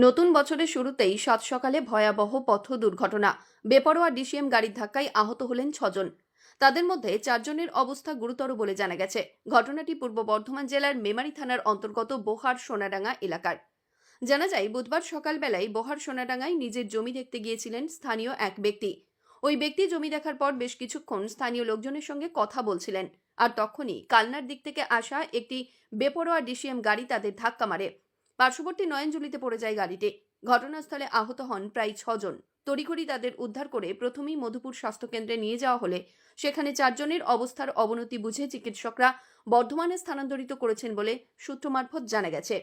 নতুন বছরের শুরুতেই সাত সকালে ভয়াবহ পথ দুর্ঘটনা। বেপরোয়া ডিসিএম গাড়ির ধাক্কায় আহত হলেন 6 জন। তাদের মধ্যে 4 জনের অবস্থা গুরুতর বলে জানা গেছে। ঘটনাটি পূর্ব বর্ধমান জেলার মেমারি থানার অন্তর্গত বোহার সোনাডাঙ্গা এলাকার। জানা যায়, বুধবার সকালবেলায় বোহার সোনাডাঙ্গায় নিজের জমি দেখতে গিয়েছিলেন স্থানীয় এক ব্যক্তি। ওই ব্যক্তি জমি দেখার পর বেশ কিছুক্ষণ স্থানীয় লোকজনের সঙ্গে কথা বলছিলেন, আর তখনই কালনার দিক থেকে আসা একটি বেপরোয়া ডিসিএম গাড়ি তাদের ধাক্কা মারে। পার্শ্ববর্তী নয়নজুলিতে পড়ে যায় গাড়িটি। ঘটনাস্থলে আহত হন প্রায় 6 জন। তড়িঘড়ি তাদের উদ্ধার করে প্রথমেই মধুপুর স্বাস্থ্যকেন্দ্রে নিয়ে যাওয়া হলে সেখানে 4 জনের অবস্থার অবনতি বুঝে চিকিৎসকরা বর্ধমানে স্থানান্তরিত করেছেন বলে সূত্র মারফত জানা গেছে।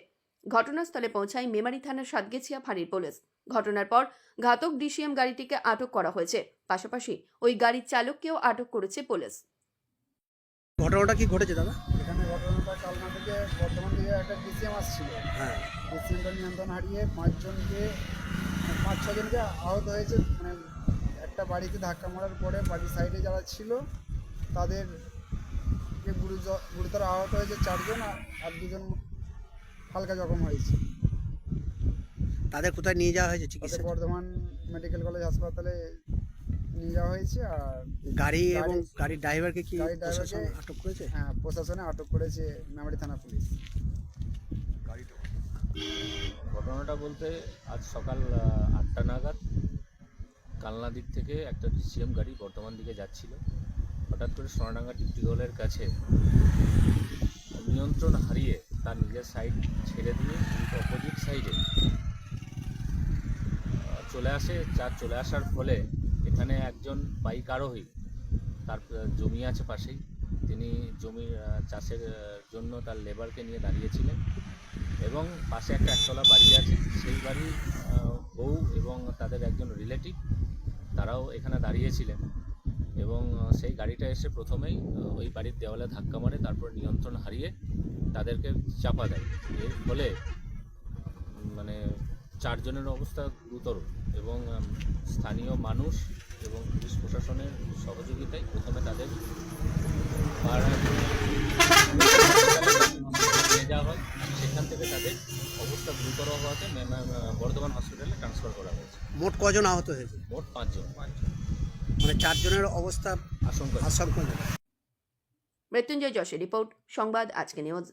ঘটনাস্থলে পৌঁছায় মেমারি থানার সাতগেছিয়া ফাঁড়ির পুলিশ। ঘটনার পর ঘাতক ডিসিএম গাড়িটিকে আটক করা হয়েছে। পাশাপাশি ওই গাড়ির চালককেও আটক করেছে পুলিশ। ঘটনাটা কি ঘটেছে দাদা? এখানে ঘটনাটা কালনা থেকে বর্ধমান দিকে একটা ডিসিএম আসছিল। হ্যাঁ, ডিসিএমটা নিয়ন্ত্রণ হারিয়ে 5-6 জনকে আহত হয়েছে। মানে একটা বাড়িতে ধাক্কা মারার পরে বাড়ির সাইডে যারা ছিল তাদের গুরুতর আহত হয়েছে 4 জন, আর 2 জন হালকা জখম হয়েছে। তাদের কোথায় নিয়ে যাওয়া হয়েছে তাদের চিকিৎসা? বর্ধমান মেডিকেল কলেজ হাসপাতালে নিয়ে যাওয়া হয়েছে। আর গাড়ি এবং গাড়ির ড্রাইভারকে কি গাড়ির ড্রাইভারকে প্রশাসন আটক করেছে? হ্যাঁ, প্রশাসনে আটক করেছে মেমারি থানা পুলিশ। ঘটনাটা বলতে আজ সকাল 8টা নাগাদ কালনা দিক থেকে একটা ডিসিএম গাড়ি বর্ধমান দিকে যাচ্ছিল। হঠাৎ করে সোনাডাঙ্গা ডিস্ট্রিক্ট হলের কাছে নিয়ন্ত্রণ হারিয়ে তার নিজের সাইড ছেড়ে দিয়ে অপোজিট সাইডে চলে আসার ফলে এখানে একজন বাইক আরোহী, তার জমি আছে পাশেই, তিনি জমির চাষের জন্য তার লেবারকে নিয়ে দাঁড়িয়েছিলেন এবং পাশে একটা একতলা বাড়ি আছে, সেই বাড়ির বউ এবং তাদের একজন রিলেটিভ তারাও এখানে দাঁড়িয়েছিলেন এবং সেই গাড়িটা এসে প্রথমেই ওই বাড়ির দেওয়ালে ধাক্কা মারে, তারপর নিয়ন্ত্রণ হারিয়ে তাদেরকে চাপা দেয়। এর ফলে মানে 4 জনের অবস্থা গুরুতর এবং স্থানীয় মানুষ এবং পুলিশ প্রশাসনের সহযোগিতায় প্রথমে তাদের নিয়ে যাওয়া হয়। সেখান থেকে তাদের অবস্থা গুরুতর হওয়াতে বর্ধমান হসপিটালে ট্রান্সফার করা হয়েছে। মোট কজন আহত হয়েছে? মোট 5 জন। মানে 4 জনের অবস্থা আশঙ্কা। আশঙ্কা। মৃত্যুঞ্জয় যশের রিপোর্ট, সংবাদ আজকে নিউজ।